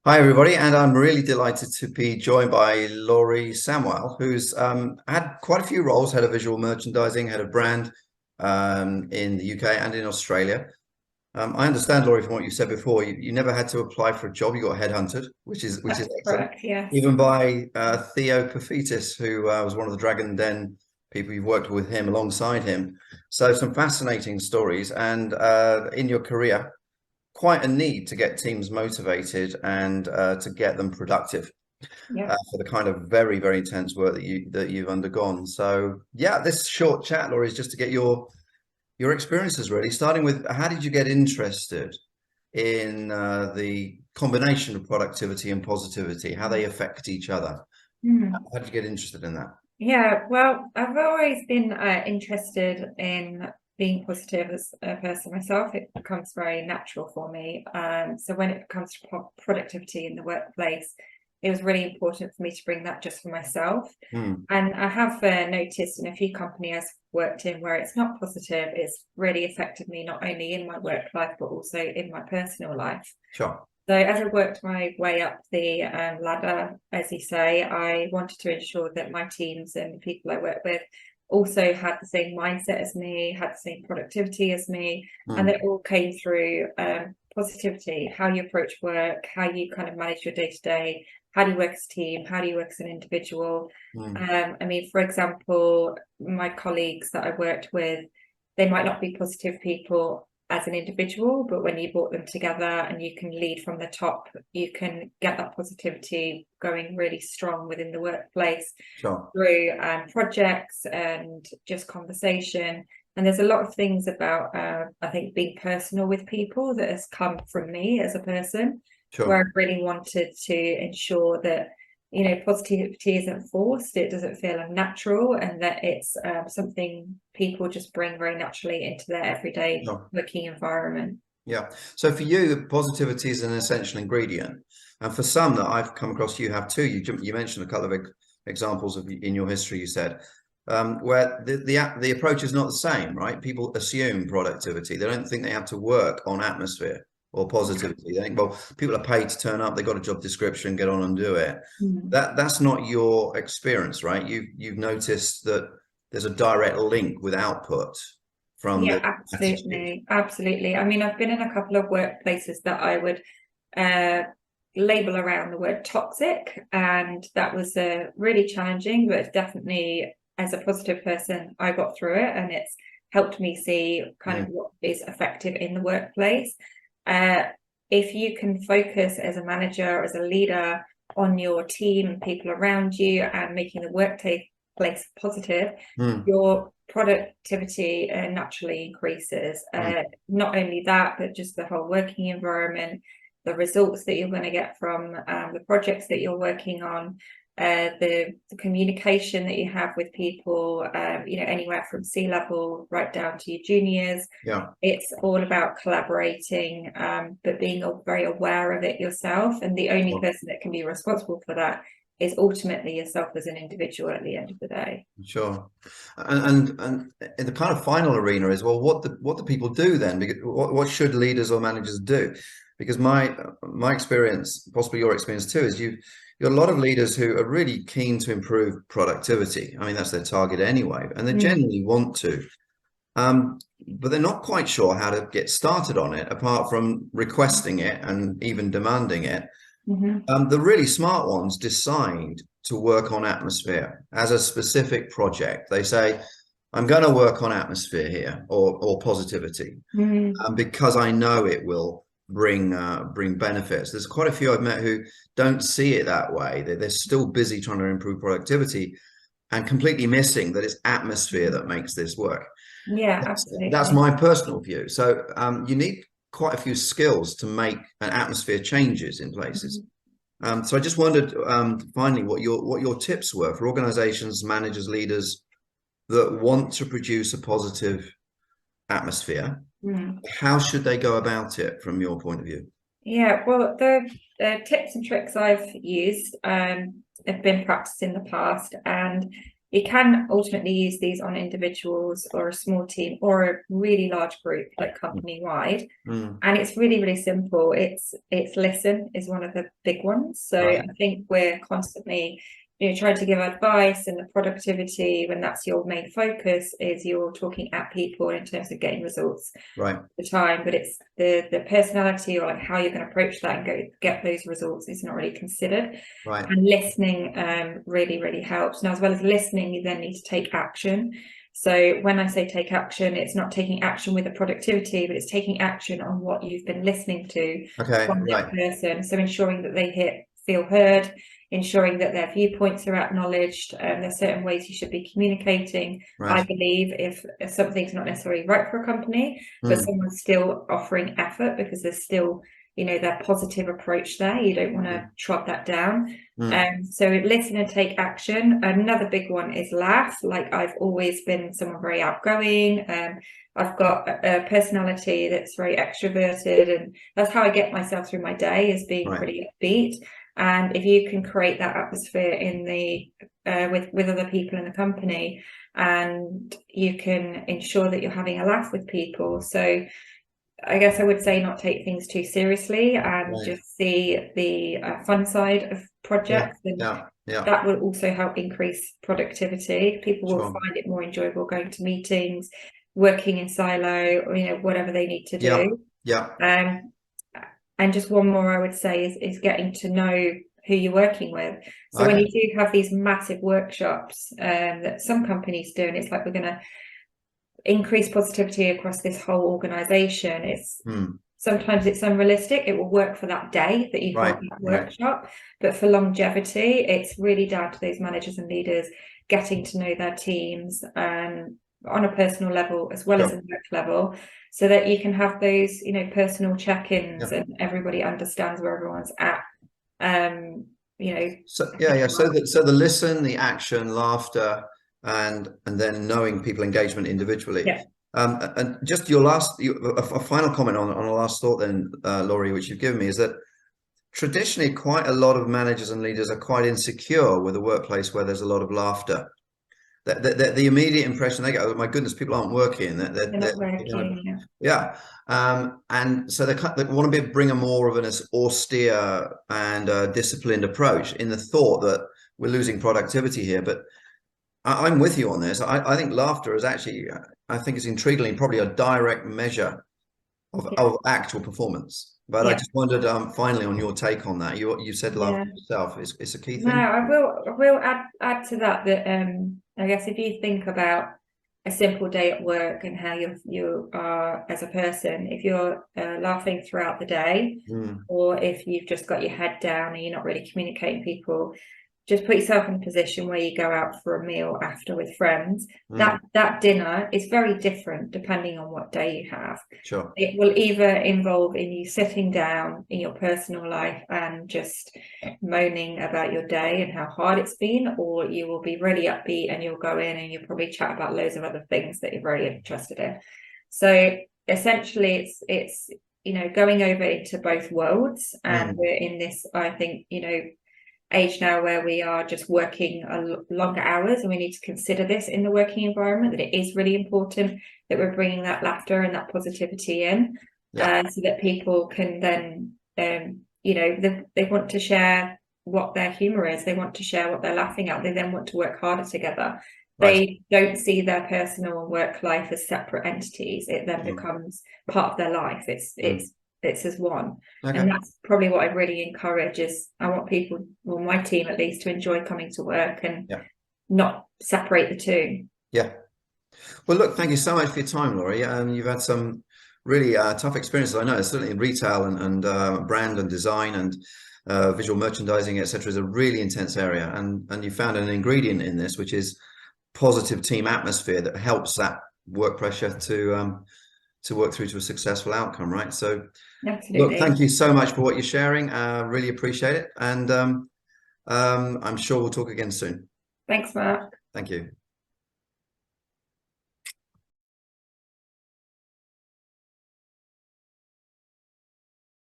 Hi, everybody, and I'm really delighted to be joined by Laurie Samwell, who's had quite a few roles, head of visual merchandising, head of brand in the UK and in Australia. I understand, Laurie, from what you said before, you never had to apply for a job. You got headhunted, which is That's excellent, correct, yes. even by Theo Paphitis, who was one of the Dragon Den people you've worked with him alongside him. So some fascinating stories, and in your career quite a need to get teams motivated and to get them productive Yeah. for the kind of very, very intense work that you've undergone. So yeah, this short chat, Laurie, is just to get your experiences really, starting with how did you get interested in the combination of productivity and positivity, how they affect each other? Hmm. How did you get interested in that? Yeah, well, I've always been interested in being positive as a person myself. It becomes very natural for me. So when it comes to productivity in the workplace, it was really important for me to bring that just for myself. Hmm, And I have noticed in a few companies I've worked in where it's not positive, it's really affected me not only in my work life, but also in my personal life. sure. So as I worked my way up the ladder, as you say, I wanted to ensure that my teams and the people I work with also had the same mindset as me, had the same productivity as me, and Hmm, it all came through positivity, how you approach work, how you kind of manage your day to day, how do you work as a team, how do you work as an individual. hmm, I mean, for example, my colleagues that I worked with, they might not be positive people as an individual, but when you brought them together and you can lead from the top, you can get that positivity going really strong within the workplace sure. through projects and just conversation. And there's a lot of things about, I think, being personal with people that has come from me as a person, where I Sure. really wanted to ensure that, positivity isn't forced, it doesn't feel unnatural, and that it's something people just bring very naturally into their everyday Sure. working environment. Yeah. So for you, positivity is an essential ingredient. And for some that I've come across, you have too. You mentioned a couple of examples of in your history, you said, where the approach is not the same, right? People assume productivity. They don't think they have to work on atmosphere or positivity. They think, well, people are paid to turn up, they've got a job description, get on and do it. Mm. That's not your experience, right? You've noticed that there's a direct link with output from Yeah, the attitude. absolutely. Absolutely. I mean, I've been in a couple of workplaces that I would uh, label around the word toxic, and that was really challenging, but definitely as a positive person, I got through it, and it's helped me see kind of Mm, what is effective in the workplace. Uh, if you can focus as a manager, as a leader on your team and people around you and making the workplace positive, mm, your productivity naturally increases. mm. Not only that, but just the whole working environment, the results that you're going to get from the projects that you're working on, the communication that you have with people, anywhere from C-level right down to your juniors. Yeah, It's all about collaborating, but being very aware of it yourself. And the only sure, person that can be responsible for that is ultimately yourself as an individual at the end of the day. sure. And in the kind of final arena is, well, what do people do then? Because what should leaders or managers do? Because my experience, possibly your experience too, is you're a lot of leaders who are really keen to improve productivity. I mean, that's their target anyway, and they Mm. genuinely want to. Um, but they're not quite sure how to get started on it, apart from requesting it and even demanding it. Mhm. The really smart ones decide to work on atmosphere as a specific project. They say, I'm going to work on atmosphere here or positivity Mm. because I know it will bring benefits. There's quite a few I've met who don't see it that way. They're still busy trying to improve productivity and completely missing that it's atmosphere that makes this work. Yeah, That's absolutely. my personal view. So you need quite a few skills to make an atmosphere changes in places. Mhm. So I just wondered finally what your tips were for organizations, managers, leaders that want to produce a positive atmosphere. Mm. How should they go about it from your point of view? Yeah, well, the tips and tricks I've used have been practiced in the past, and you can ultimately use these on individuals or a small team or a really large group, like company wide. And it's really, really simple. It's listen is one of the big ones. So Right. I think we're constantly, trying to give advice, and the productivity, when that's your main focus, is you're talking at people in terms of getting results Right. at the time. But it's the personality, or like how you're going to approach that and go get those results, is not really considered. Right. And listening really, really helps. Now, as well as listening, you then need to take action. So when I say take action, it's not taking action with the productivity, but it's taking action on what you've been listening to from that person. So ensuring that they feel heard, ensuring that their viewpoints are acknowledged. There's certain ways you should be communicating. Right. I believe if something's not necessarily right for a company, but someone's still offering effort because there's still, their positive approach there, you don't want to trot that down. So listen and take action. Another big one is laugh. Like, I've always been someone very outgoing. I've got a personality that's very extroverted, and that's how I get myself through my day, is being pretty upbeat. And if you can create that atmosphere in the with other people in the company, and you can ensure that you're having a laugh with people. So I guess I would say not take things too seriously, and just see the fun side of projects. And that will also help increase productivity. People will find it more enjoyable going to meetings, working in silo, or whatever they need to do. And just one more I would say is getting to know who you're working with. So when you do have these massive workshops that some companies do, and it's like, we're going to increase positivity across this whole organization, it's sometimes it's unrealistic. It will work for that day that you've got that workshop, but for longevity, it's really down to those managers and leaders getting to know their teams on a personal level as well as a work level, so that you can have those personal check-ins and everybody understands where everyone's at. So the listen, the action, laughter, and then knowing people engagement individually. And just a final comment on a last thought then, Laurie, which you've given me, is that traditionally quite a lot of managers and leaders are quite insecure with a workplace where there's a lot of laughter. The immediate impression they get, oh my goodness, people aren't working. They're not working. And so they want to bring a more of an austere and disciplined approach, in the thought that we're losing productivity here. But I'm with you on this. I think laughter is actually, I think it's intriguingly probably a direct measure of actual performance. But I just wondered, finally, on your take on that. You said laughter yourself is a key thing. No, I will add to that I guess if you think about a simple day at work and how you are as a person, if you're laughing throughout the day, or if you've just got your head down and you're not really communicating people, just put yourself in a position where you go out for a meal after with friends. That dinner is very different depending on what day you have. It will either involve in you sitting down in your personal life and just moaning about your day and how hard it's been, or you will be really upbeat and you'll go in and you'll probably chat about loads of other things that you're very interested in. So essentially it's going over into both worlds, and we're in this, I think, age now where we are just working longer hours, and we need to consider this in the working environment, that it is really important that we're bringing that laughter and that positivity in, so that people can then they want to share what their humor is, they want to share what they're laughing at, they then want to work harder together. They don't see their personal and work life as separate entities. It then becomes part of their life. It's as one. And that's probably what I really encourage, is I want people, well, my team at least, to enjoy coming to work and not separate the two. Well, look, thank you so much for your time, Laurie. You've had some really tough experiences. I know, certainly in retail and brand and design and visual merchandising, etc., is a really intense area. And you found an ingredient in this, which is positive team atmosphere that helps that work pressure to work through to a successful outcome, right? So look, thank you so much for what you're sharing. Really appreciate it. And I'm sure we'll talk again soon. Thanks, Mark. Thank you.